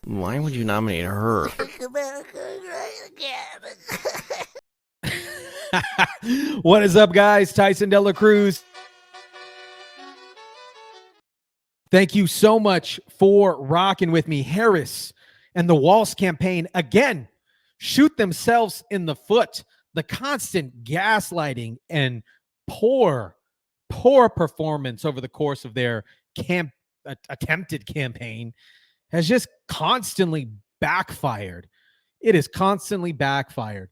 Why would you nominate her? What is up, guys? Tyson Dela Cruz. Thank you so much for rocking with me. Harris and the Walz campaign again shoot themselves in the foot. The constant gaslighting and poor performance over the course of their attempted campaign has just constantly backfired. It is constantly backfired.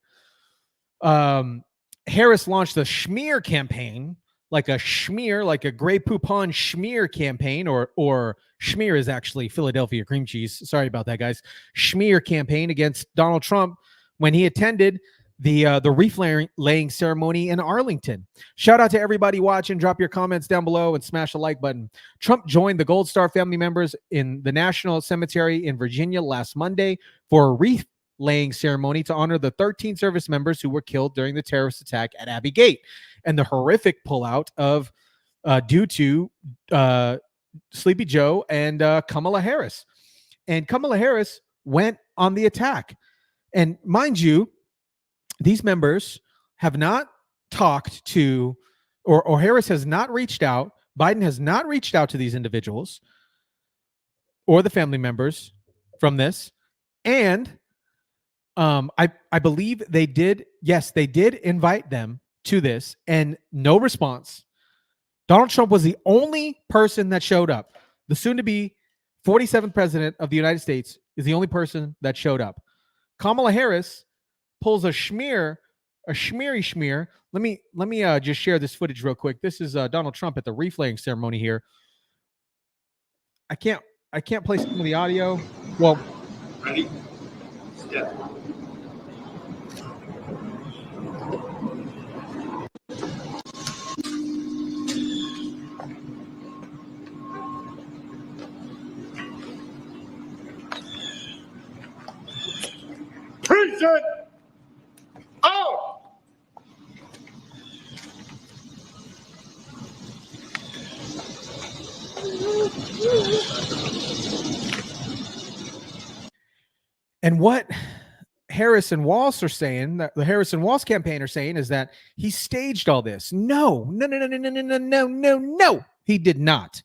Harris launched a schmear campaign, like a Grey Poupon schmear campaign, or schmear is actually Philadelphia cream cheese. Sorry about that, guys. Schmear campaign against Donald Trump when he attended the wreath laying ceremony in Arlington. Shout out to everybody watching. Drop your comments down below and smash the like button. Trump joined the Gold Star family members in the National Cemetery in Virginia last Monday for a wreath laying ceremony to honor the 13 service members who were killed during the terrorist attack at Abbey Gate and the horrific pullout of due to Sleepy Joe and Kamala Harris. And Kamala Harris went on the attack. And mind you, these members have not talked to, or Harris has not reached out. Biden has not reached out to these individuals or the family members from this. And I believe they did. Yes, they did invite them to this, and no response. Donald Trump was the only person that showed up. The soon-to-be 47th president of the United States is the only person that showed up. Kamala Harris pulls a schmeary schmear. Let me just share this footage real quick. This is Donald Trump at the wreath laying ceremony here. I can't play some of the audio. Well, ready? Yeah. Precinct out! And what Harris and Walz are saying, the Harris and Walz campaign are saying, is that he staged all this. No, he did not.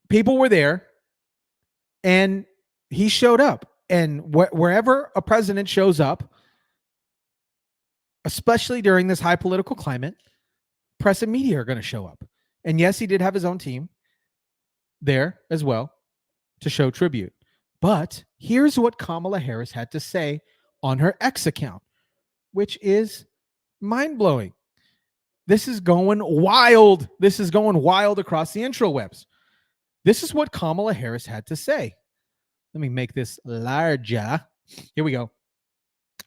People were there, and he showed up. And wherever a president shows up, especially during this high political climate, press and media are going to show up. And yes, he did have his own team there as well to show tribute. But here's what Kamala Harris had to say on her X account, which is mind-blowing. This is going wild. This is going wild across the intrawebs. This is what Kamala Harris had to say. Let me make this larger. Here we go.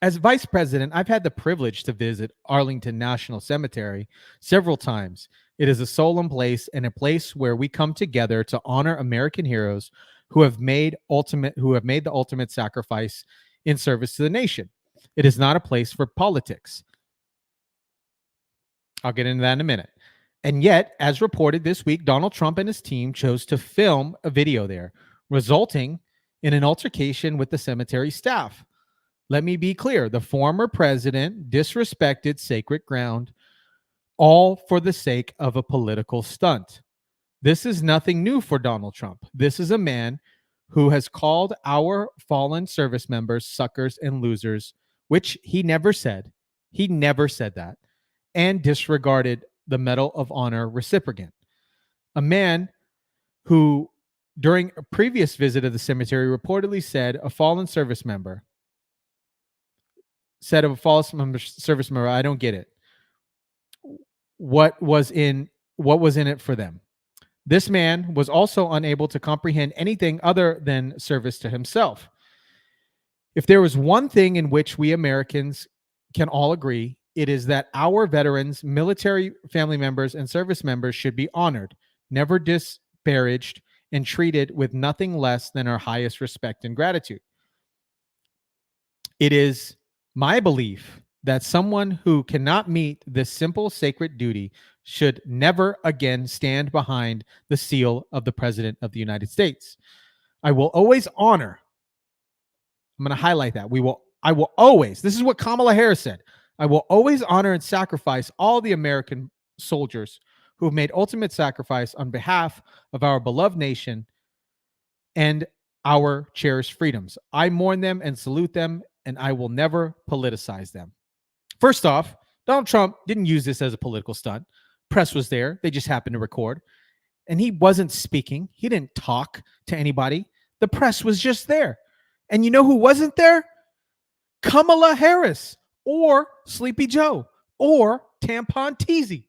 As vice president, I've had the privilege to visit Arlington National Cemetery several times. It is a solemn place and a place where we come together to honor American heroes who have made the ultimate sacrifice in service to the nation. It is not a place for politics. I'll get into that in a minute. And yet, as reported this week, Donald Trump and his team chose to film a video there, resulting in an altercation with the cemetery staff. Let me be clear. The former president disrespected sacred ground, all for the sake of a political stunt. This is nothing new for Donald Trump. This is a man who has called our fallen service members suckers and losers, which he never said. He never said that, and disregarded the Medal of Honor recipient. A man who, during a previous visit of the cemetery, reportedly said a fallen service member, I don't get it. What was in it for them? This man was also unable to comprehend anything other than service to himself. If there was one thing in which we Americans can all agree, it is that our veterans, military family members, and service members should be honored, never disparaged, and treated with nothing less than our highest respect and gratitude. It is my belief that someone who cannot meet this simple sacred duty should never again stand behind the seal of the President of the United States. I will always honor. I'm going to highlight that. I will always, this is what Kamala Harris said. I will always honor and sacrifice all the American soldiers who have made ultimate sacrifice on behalf of our beloved nation and our cherished freedoms. I mourn them and salute them, and I will never politicize them. First off, Donald Trump didn't use this as a political stunt. Press was there. They just happened to record. And he wasn't speaking. He didn't talk to anybody. The press was just there. And you know who wasn't there? Kamala Harris or Sleepy Joe or Tampon Teasy.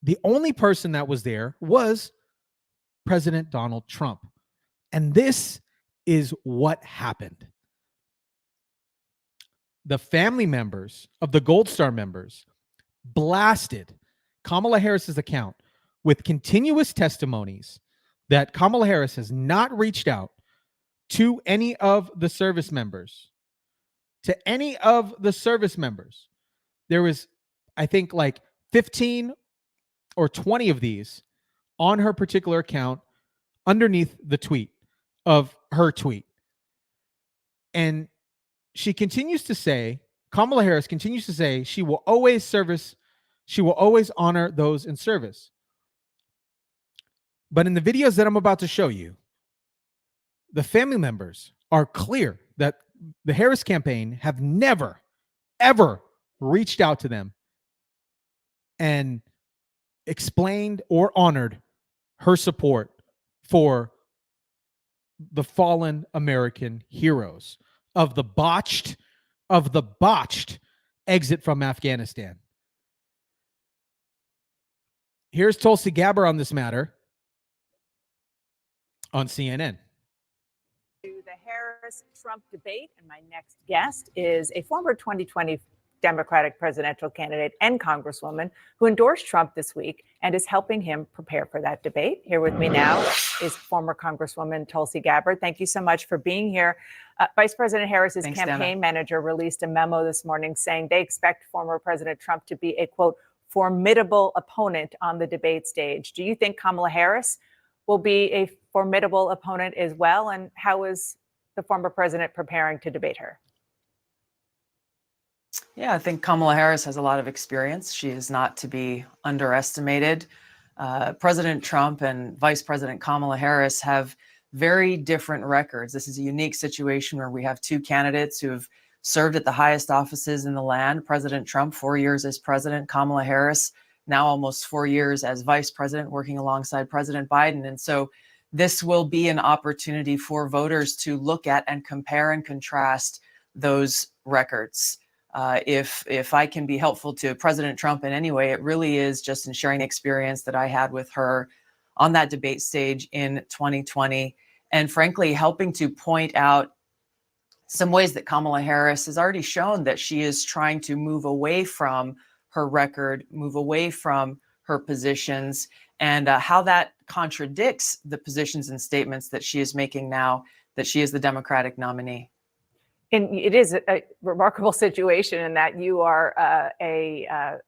The only person that was there was President Donald Trump. And this is what happened. The family members of the Gold Star members blasted Kamala Harris's account with continuous testimonies that Kamala Harris has not reached out to any of the service members. To any of the service members. There was, I think, like 15 or 20 of these on her particular account underneath the tweet of her tweet. And she continues to say, Kamala Harris continues to say, she will always honor those in service. But in the videos that I'm about to show you, the family members are clear that the Harris campaign have never, ever reached out to them and explained or honored her support for the fallen American heroes of the botched exit from Afghanistan. Here's Tulsi Gabbard on this matter on CNN. To the Harris-Trump debate, and my next guest is a former 2020 Democratic presidential candidate and congresswoman who endorsed Trump this week and is helping him prepare for that debate. Here with me now is former Congresswoman Tulsi Gabbard. Thank you so much for being here. Vice President Harris's campaign manager released a memo this morning saying they expect former President Trump to be a, quote, formidable opponent on the debate stage. Do you think Kamala Harris will be a formidable opponent as well? And how is the former president preparing to debate her? Yeah, I think Kamala Harris has a lot of experience. She is not to be underestimated. President Trump and Vice President Kamala Harris have very different records. This is a unique situation where we have two candidates who have served at the highest offices in the land. President Trump, 4 years as president. Kamala Harris, now almost 4 years as vice president, working alongside President Biden. And so this will be an opportunity for voters to look at and compare and contrast those records. If I can be helpful to President Trump in any way, it really is just in sharing the experience that I had with her on that debate stage in 2020, and frankly, helping to point out some ways that Kamala Harris has already shown that she is trying to move away from her record, move away from her positions, and how that contradicts the positions and statements that she is making now that she is the Democratic nominee. And it is a remarkable situation in that you are a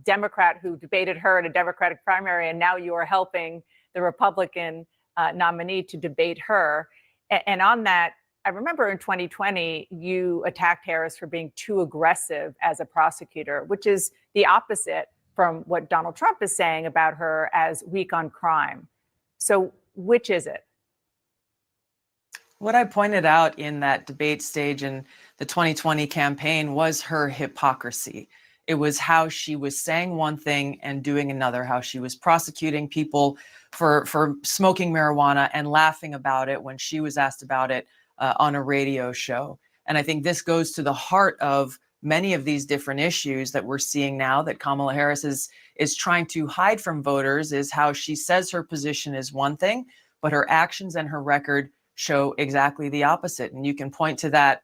Democrat who debated her in a Democratic primary, and now you are helping the Republican nominee to debate her. And on that, I remember in 2020, you attacked Harris for being too aggressive as a prosecutor, which is the opposite from what Donald Trump is saying about her as weak on crime. So which is it? What I pointed out in that debate stage in the 2020 campaign was her hypocrisy. It was how she was saying one thing and doing another, how she was prosecuting people for smoking marijuana and laughing about it when she was asked about it on a radio show. And I think this goes to the heart of many of these different issues that we're seeing now that Kamala Harris is trying to hide from voters, is how she says her position is one thing, but her actions and her record show exactly the opposite. And you can point to that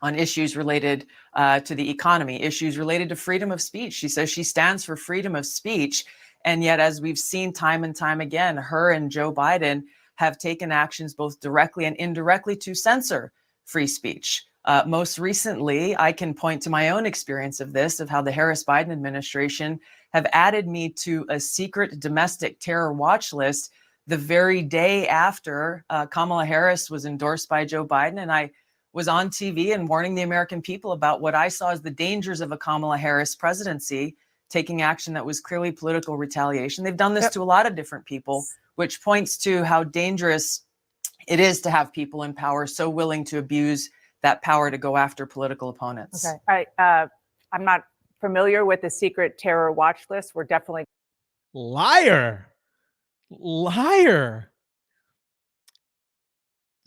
on issues related to the economy, issues related to freedom of speech. She says she stands for freedom of speech. And yet, as we've seen time and time again, her and Joe Biden have taken actions both directly and indirectly to censor free speech. Most recently, I can point to my own experience of this, of how the Harris-Biden administration have added me to a secret domestic terror watch list the very day after Kamala Harris was endorsed by Joe Biden. And I was on TV and warning the American people about what I saw as the dangers of a Kamala Harris presidency, taking action that was clearly political retaliation. They've done this to a lot of different people, which points to how dangerous it is to have people in power so willing to abuse that power to go after political opponents. Okay. I'm not familiar with the secret terror watch list. We're definitely Liar.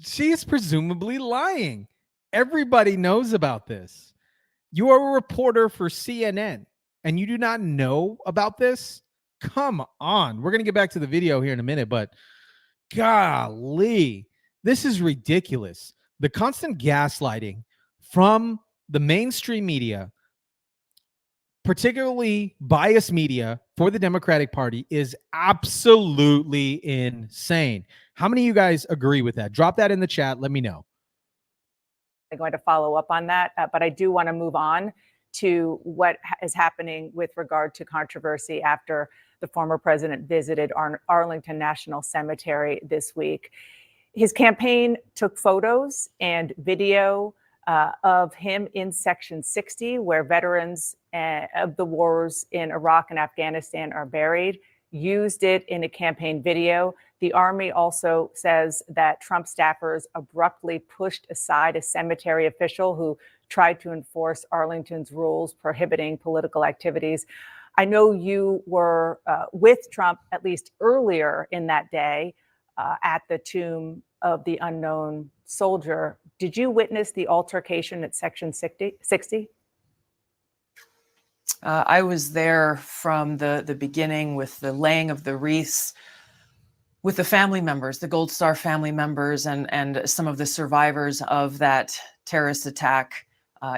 She is presumably lying. Everybody knows about this. You are a reporter for CNN and you do not know about this? Come on. We're going to get back to the video here in a minute, but golly, this is ridiculous. The constant gaslighting from the mainstream media, particularly biased media for the Democratic Party, is absolutely insane. How many of you guys agree with that? Drop that in the chat. Let me know. I'm going to follow up on that, but I do want to move on to what is happening with regard to controversy after the former president visited Arlington National Cemetery this week. His campaign took photos and video of him in Section 60, where veterans of the wars in Iraq and Afghanistan are buried, used it in a campaign video. The Army also says that Trump staffers abruptly pushed aside a cemetery official who tried to enforce Arlington's rules prohibiting political activities. I know you were with Trump at least earlier in that day at the tomb of the unknown soldier. Did you witness the altercation at Section 60? I was there from the beginning with the laying of the wreaths, with the family members, the Gold Star family members, and some of the survivors of that terrorist attack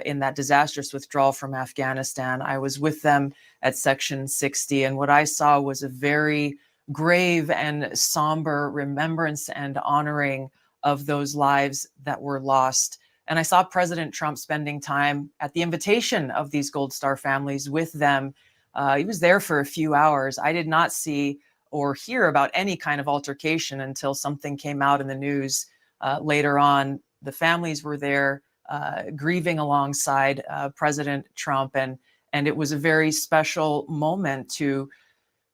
in that disastrous withdrawal from Afghanistan. I was with them at Section 60, and what I saw was a very grave and somber remembrance and honoring of those lives that were lost. And I saw President Trump spending time at the invitation of these Gold Star families with them. He was there for a few hours. I did not see or hear about any kind of altercation until something came out in the news later on. The families were there grieving alongside President Trump, and it was a very special moment to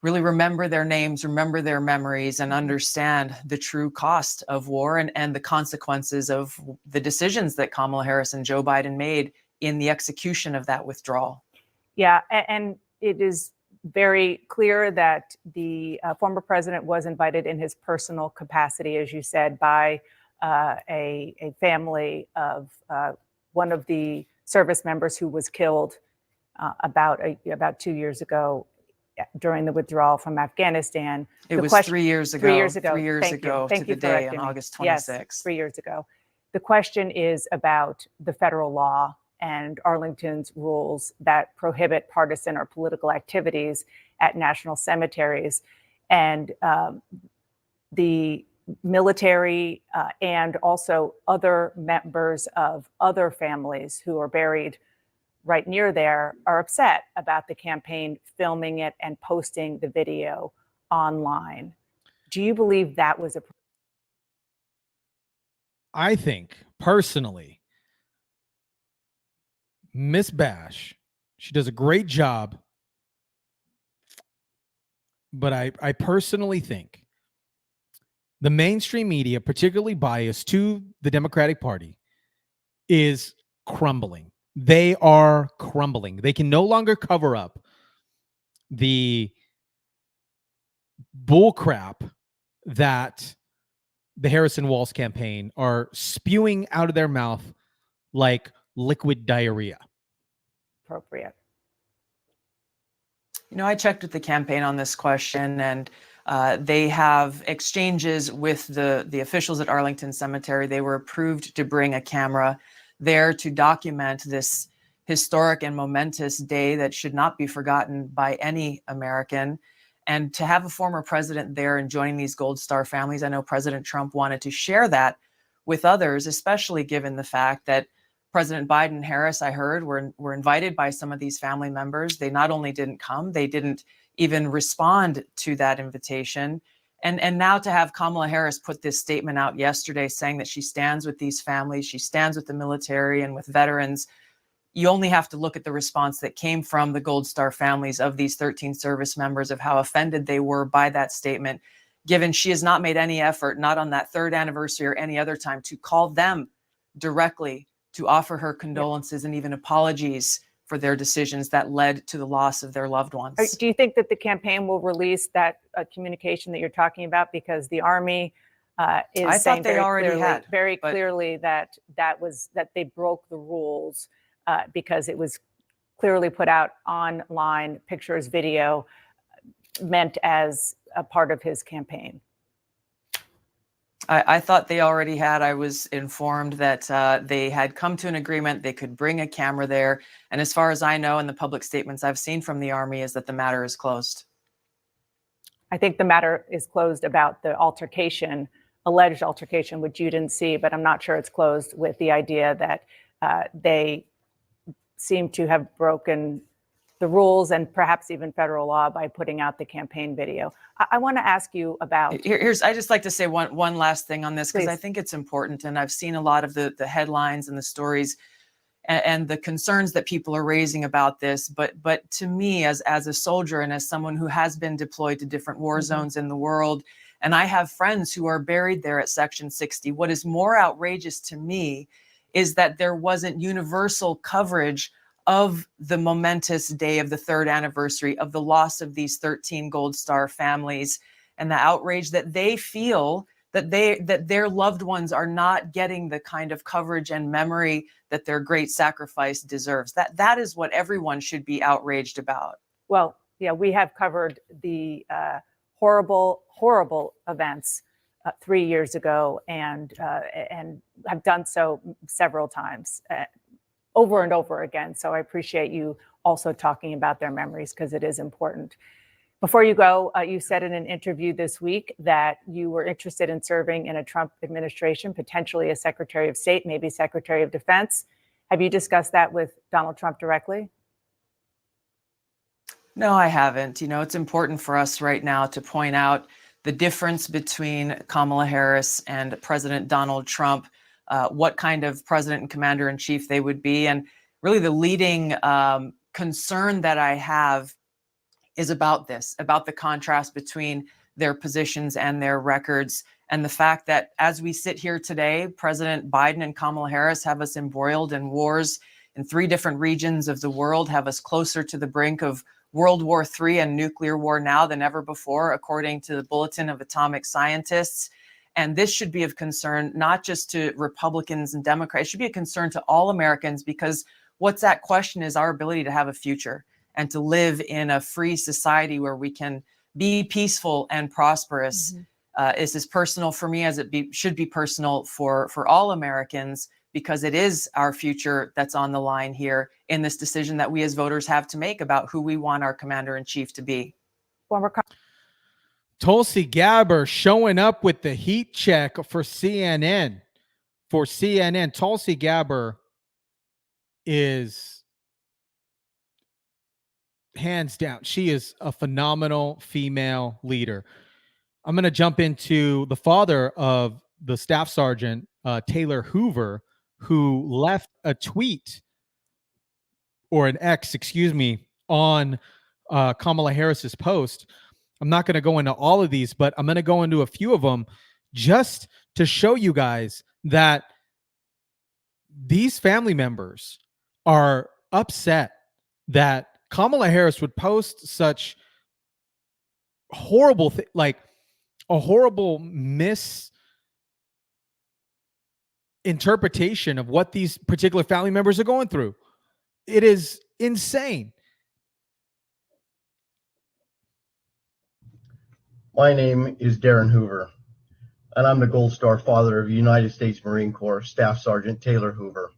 really remember their names, remember their memories, and understand the true cost of war and the consequences of the decisions that Kamala Harris and Joe Biden made in the execution of that withdrawal. Yeah, and it is very clear that the former president was invited in his personal capacity, as you said, by a family of one of the service members who was killed about 2 years ago during the withdrawal from Afghanistan. It was 3 years ago. 3 years ago. 3 years ago to the day on August 26th. Yes, 3 years ago. The question is about the federal law and Arlington's rules that prohibit partisan or political activities at national cemeteries. And the military and also other members of other families who are buried right near there are upset about the campaign filming it and posting the video online. Do you believe that was a... I think personally, Miss Bash, she does a great job, but I personally think the mainstream media, particularly biased to the Democratic Party, is crumbling. They are crumbling. They can no longer cover up the bullcrap that the Harris and Walz campaign are spewing out of their mouth like liquid diarrhea. Appropriate. You know, I checked with the campaign on this question, and they have exchanges with the officials at Arlington Cemetery. They were approved to bring a camera there to document this historic and momentous day that should not be forgotten by any American. And to have a former president there and joining these Gold Star families, I know President Trump wanted to share that with others, especially given the fact that President Biden and Harris, I heard, were invited by some of these family members. They not only didn't come, they didn't even respond to that invitation. And now to have Kamala Harris put this statement out yesterday saying that she stands with these families, she stands with the military and with veterans, you only have to look at the response that came from the Gold Star families of these 13 service members, of how offended they were by that statement, given she has not made any effort, not on that 3rd anniversary or any other time, to call them directly to offer her condolences and even apologies for their decisions that led to the loss of their loved ones. Do you think that the campaign will release that communication that you're talking about? Because the Army is saying very clearly that they broke the rules because it was clearly put out online, pictures, video, meant as a part of his campaign. I thought they already had. I was informed that they had come to an agreement. They could bring a camera there. And as far as I know, in the public statements I've seen from the Army, is that the matter is closed. I think the matter is closed about the altercation, alleged altercation, which you didn't see, but I'm not sure it's closed with the idea that they seem to have broken the rules and perhaps even federal law by putting out the campaign video. I want to ask you about. I just like to say one last thing on this, because Please. I think it's important. And I've seen a lot of the headlines and the stories and the concerns that people are raising about this. But to me, as a soldier and as someone who has been deployed to different war zones in the world, and I have friends who are buried there at Section 60, what is more outrageous to me is that there wasn't universal coverage of the momentous day of the 3rd anniversary of the loss of these 13 Gold Star families, and the outrage that they feel that their loved ones are not getting the kind of coverage and memory that their great sacrifice deserves. That is what everyone should be outraged about. Well, yeah, we have covered the horrible events 3 years ago, and have done so several times. Over and over again. So I appreciate you also talking about their memories, because it is important. Before you go, you said in an interview this week that you were interested in serving in a Trump administration, potentially as Secretary of State, maybe Secretary of Defense. Have you discussed that with Donald Trump directly? No, I haven't. It's important for us right now to point out the difference between Kamala Harris and President Donald Trump, what kind of president and commander in chief they would be. And really the leading concern that I have is about this, about the contrast between their positions and their records, and the fact that as we sit here today, President Biden and Kamala Harris have us embroiled in wars in 3 different regions of the world, have us closer to the brink of World War III and nuclear war now than ever before, according to the Bulletin of Atomic Scientists. And this should be of concern, not just to Republicans and Democrats, it should be a concern to all Americans, because what's at question is our ability to have a future and to live in a free society where we can be peaceful and prosperous. This is personal for me, as should be personal for all Americans, because it is our future that's on the line here in this decision that we as voters have to make about who we want our commander-in-chief to be. Tulsi Gabbard showing up with the heat check for CNN. Tulsi Gabbard is hands down. She is a phenomenal female leader. I'm going to jump into the father of the staff sergeant, Taylor Hoover, who left a tweet, or an X, excuse me, on Kamala Harris's post. I'm not going to go into all of these, but I'm going to go into a few of them just to show you guys that these family members are upset that Kamala Harris would post such horrible like a horrible misinterpretation of what these particular family members are going through. It is insane. My name is Darren Hoover, and I'm the Gold Star father of United States Marine Corps Staff Sergeant Taylor Hoover.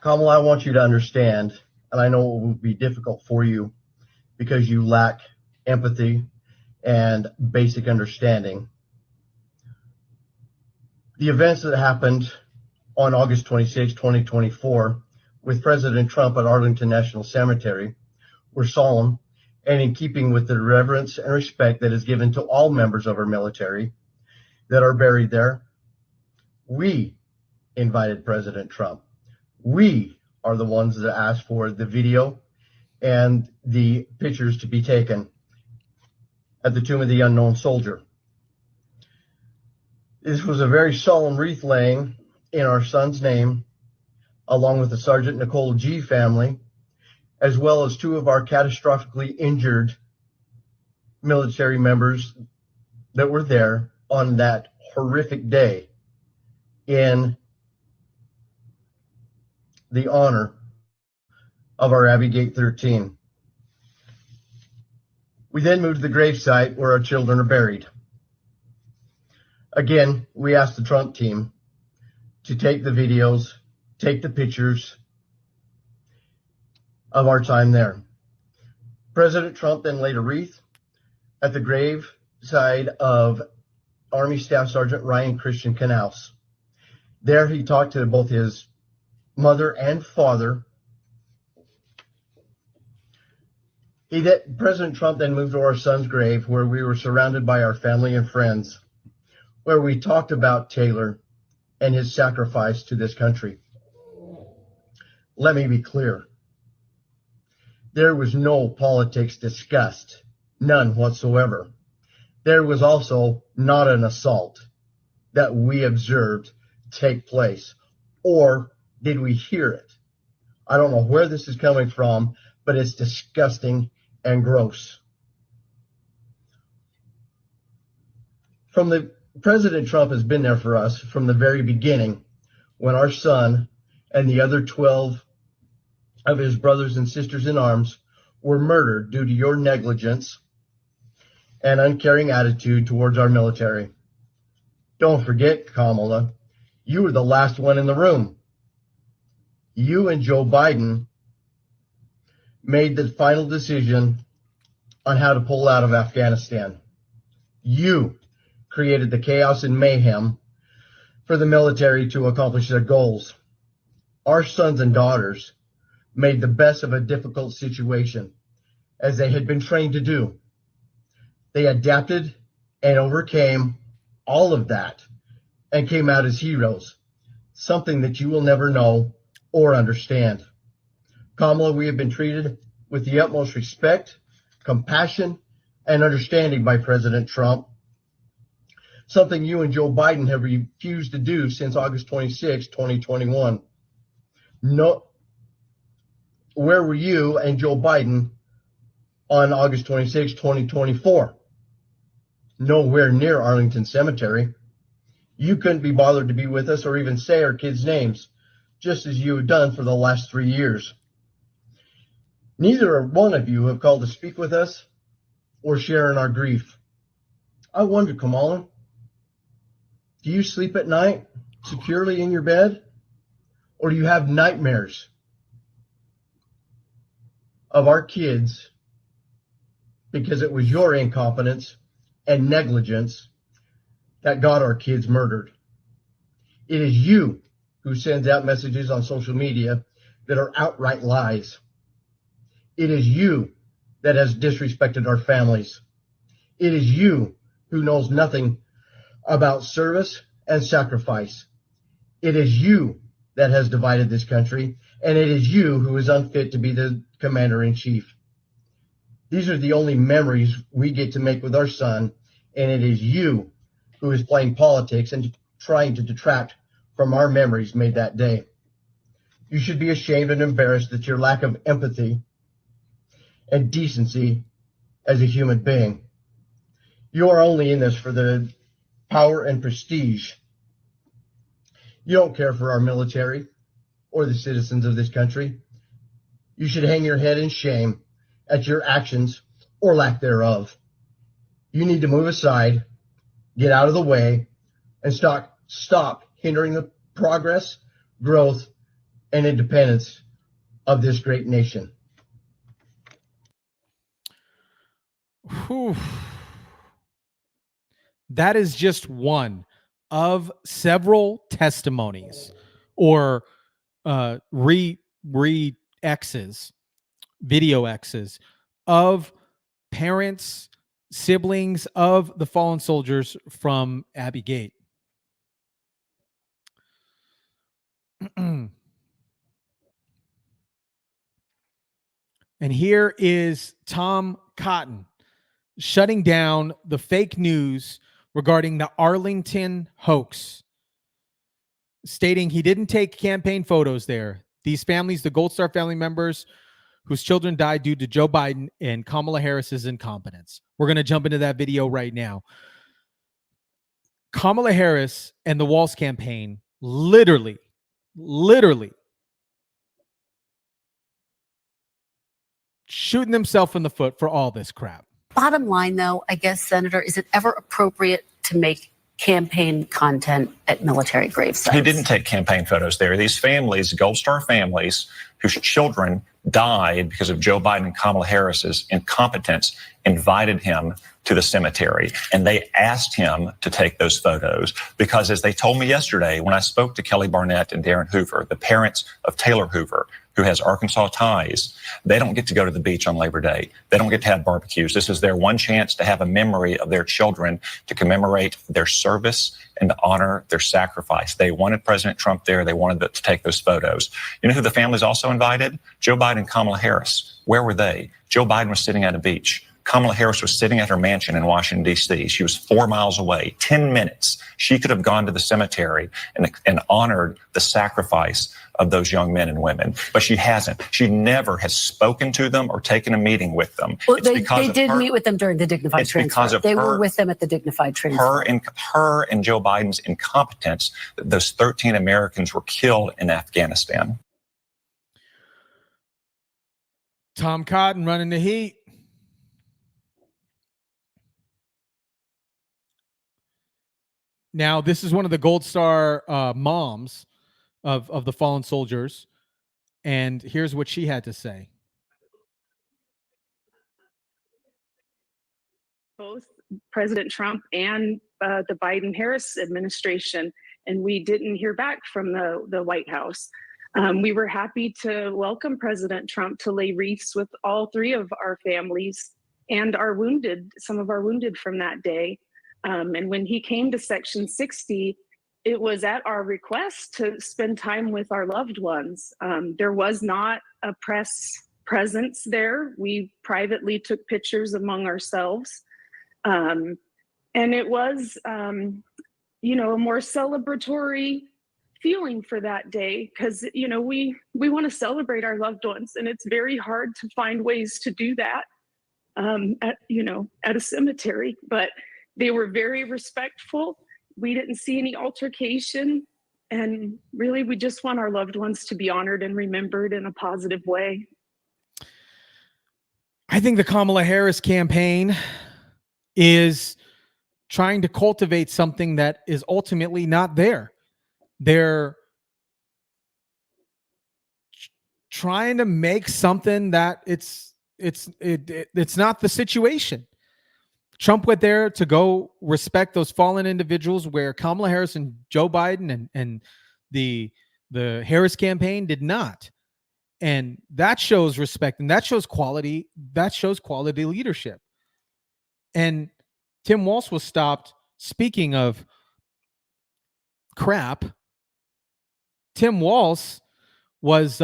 Kamala, I want you to understand, and I know it will be difficult for you because you lack empathy and basic understanding. The events that happened on August 26, 2024, with President Trump at Arlington National Cemetery were solemn and in keeping with the reverence and respect that is given to all members of our military that are buried there. We invited President Trump. We are the ones that asked for the video and the pictures to be taken at the tomb of the unknown soldier. This was a very solemn wreath laying in our son's name, along with the Sergeant Nicole G family, as well as two of our catastrophically injured military members that were there on that horrific day in the honor of our Abbey Gate 13. We then moved to the gravesite where our children are buried. Again, we asked the Trump team to take the videos, take the pictures of our time there. President Trump then laid a wreath at the graveside of Army Staff Sergeant Ryan Christian Canals. There he talked to both his mother and father. President Trump then moved to our son's grave, where we were surrounded by our family and friends, where we talked about Taylor and his sacrifice to this country. Let me be clear. There was no politics discussed, none whatsoever. There was also not an assault that we observed take place, or did we hear it? I don't know where this is coming from, but it's disgusting and gross. President Trump has been there for us from the very beginning, when our son and the other 12 of his brothers and sisters in arms were murdered due to your negligence and uncaring attitude towards our military. Don't forget, Kamala, you were the last one in the room. You and Joe Biden made the final decision on how to pull out of Afghanistan. You created the chaos and mayhem for the military to accomplish their goals. Our sons and daughters made the best of a difficult situation, as they had been trained to do. They adapted and overcame all of that and came out as heroes, something that you will never know or understand. Kamala, we have been treated with the utmost respect, compassion, and understanding by President Trump, something you and Joe Biden have refused to do since August 26, 2021. No, where were you and Joe Biden on August 26, 2024? Nowhere near Arlington Cemetery. You couldn't be bothered to be with us or even say our kids' names, just as you have done for the last 3 years. Neither one of you have called to speak with us or share in our grief. I wonder, Kamala, do you sleep at night securely in your bed, or do you have nightmares of our kids because it was your incompetence and negligence that got our kids murdered? It is you who sends out messages on social media that are outright lies. It is you that has disrespected our families. It is you who knows nothing about service and sacrifice. It is you that has divided this country, and it is you who is unfit to be the commander-in-chief. These are the only memories we get to make with our son, and it is you who is playing politics and trying to detract from our memories made that day. You should be ashamed and embarrassed at your lack of empathy and decency as a human being. You are only in this for the power and prestige. You don't care for our military or the citizens of this country. You should hang your head in shame at your actions or lack thereof. You need to move aside, get out of the way, and stop hindering the progress, growth, and independence of this great nation. Whew. That is just one of several testimonies or X's, video X's of parents, siblings of the fallen soldiers from Abbey Gate. And here is Tom Cotton shutting down the fake news regarding the Arlington hoax, stating he didn't take campaign photos there. These families, the Gold Star family members whose children died due to Joe Biden and Kamala Harris's incompetence. We're going to jump into that video right now. Kamala Harris and the Walz campaign literally shooting themselves in the foot for all this crap. Bottom line, though, I guess, Senator, is it ever appropriate to make campaign content at military grave sites? He didn't take campaign photos there. These families, Gold Star families, whose children died because of Joe Biden and Kamala Harris's incompetence, invited him to the cemetery. And they asked him to take those photos because, as they told me yesterday, when I spoke to Kelly Barnett and Darren Hoover, the parents of Taylor Hoover, who has Arkansas ties, they don't get to go to the beach on Labor Day. They don't get to have barbecues. This is their one chance to have a memory of their children, to commemorate their service and to honor their sacrifice. They wanted President Trump there. They wanted to take those photos. You know who the families also invited? Joe Biden and Kamala Harris. Where were they? Joe Biden was sitting at a beach. Kamala Harris was sitting at her mansion in Washington, D.C. She was 4 miles away, 10 minutes. She could have gone to the cemetery and honored the sacrifice of those young men and women, but she hasn't. She never has spoken to them or taken a meeting with them. Well, they did meet with them during the dignified transfer. They were with them at the dignified transfer. Her and Joe Biden's incompetence, those 13 Americans were killed in Afghanistan. Tom Cotton running the heat. Now, this is one of the Gold Star moms of the fallen soldiers. And here's what she had to say. Both President Trump and the Biden-Harris administration, and we didn't hear back from the White House. We were happy to welcome President Trump to lay wreaths with all three of our families and our wounded, some of our wounded from that day. And when he came to Section 60, it was at our request to spend time with our loved ones. There was not a press presence there. We privately took pictures among ourselves. And it was, a more celebratory feeling for that day because, we want to celebrate our loved ones. And it's very hard to find ways to do that at a cemetery. But they were very respectful. We didn't see any altercation. And really, we just want our loved ones to be honored and remembered in a positive way. I think the Kamala Harris campaign is trying to cultivate something that is ultimately not there. They're trying to make something that it's not the situation. Trump went there to go respect those fallen individuals, where Kamala Harris and Joe Biden and the Harris campaign did not. And that shows respect, and that shows quality. That shows quality leadership. And Tim Walz was stopped. Speaking of crap, Tim Walz was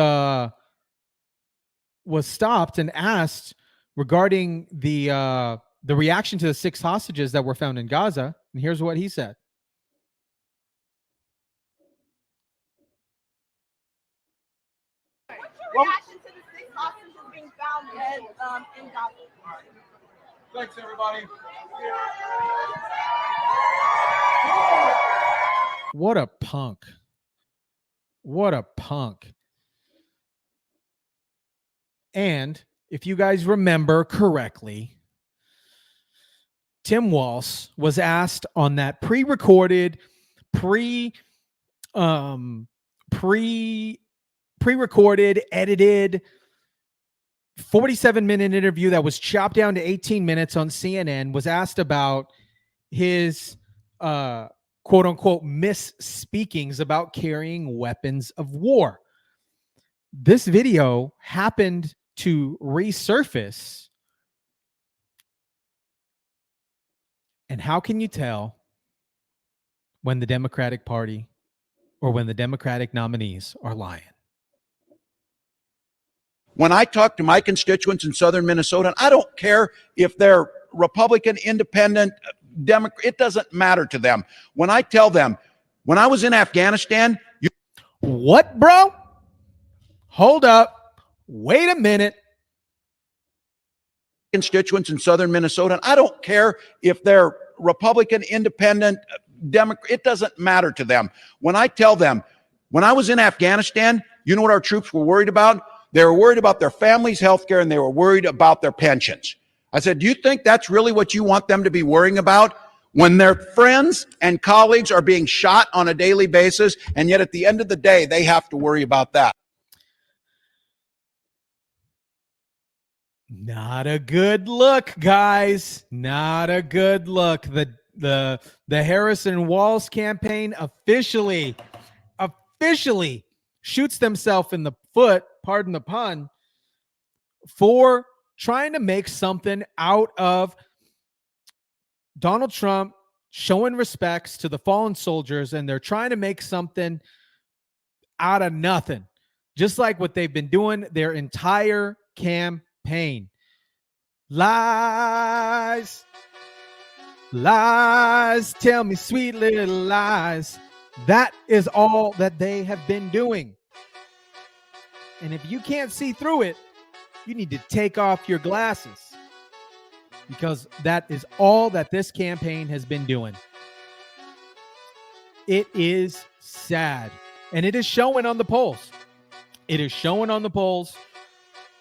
stopped and asked regarding the reaction to the 6 hostages that were found in Gaza. And here's what he said. What's your reaction to the 6 hostages being found dead in Gaza? Thanks, everybody. What a punk. What a punk. And if you guys remember correctly, Tim Walz was asked on that pre-recorded, pre-recorded, edited 47-minute interview that was chopped down to 18 minutes on CNN, was asked about his quote unquote misspeakings about carrying weapons of war. This video happened to resurface. And how can you tell when the Democratic Party or when the Democratic nominees are lying? When I talk to my constituents in southern Minnesota, I don't care if they're Republican, Independent, Democrat, it doesn't matter to them. When I tell them, when I was in Afghanistan, what, bro? Hold up. Wait a minute. Constituents in southern Minnesota, I don't care if they're Republican, Independent, Democrat, it doesn't matter to them. When I tell them, when I was in Afghanistan, you know what our troops were worried about? They were worried about their families' health care, and they were worried about their pensions. I said, do you think that's really what you want them to be worrying about? When their friends and colleagues are being shot on a daily basis, and yet at the end of the day, they have to worry about that. Not a good look, guys. Not a good look. The Harris and Walz campaign officially shoots themselves in the foot, pardon the pun, for trying to make something out of Donald Trump showing respects to the fallen soldiers, and they're trying to make something out of nothing, just like what they've been doing their entire campaign. Lies, lies, tell me sweet little lies. That is all that they have been doing. And if you can't see through it, you need to take off your glasses, because that is all that this campaign has been doing. It is sad, and it is showing on the polls. It is showing on the polls.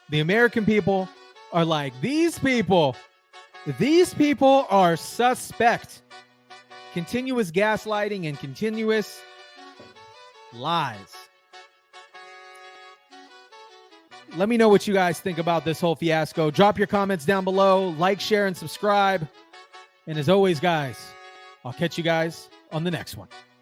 The American people are like, these people are suspect. Continuous gaslighting and continuous lies. Let me know what you guys think about this whole fiasco. Drop your comments down below. Like, share, and subscribe. And as always, guys, I'll catch you guys on the next one.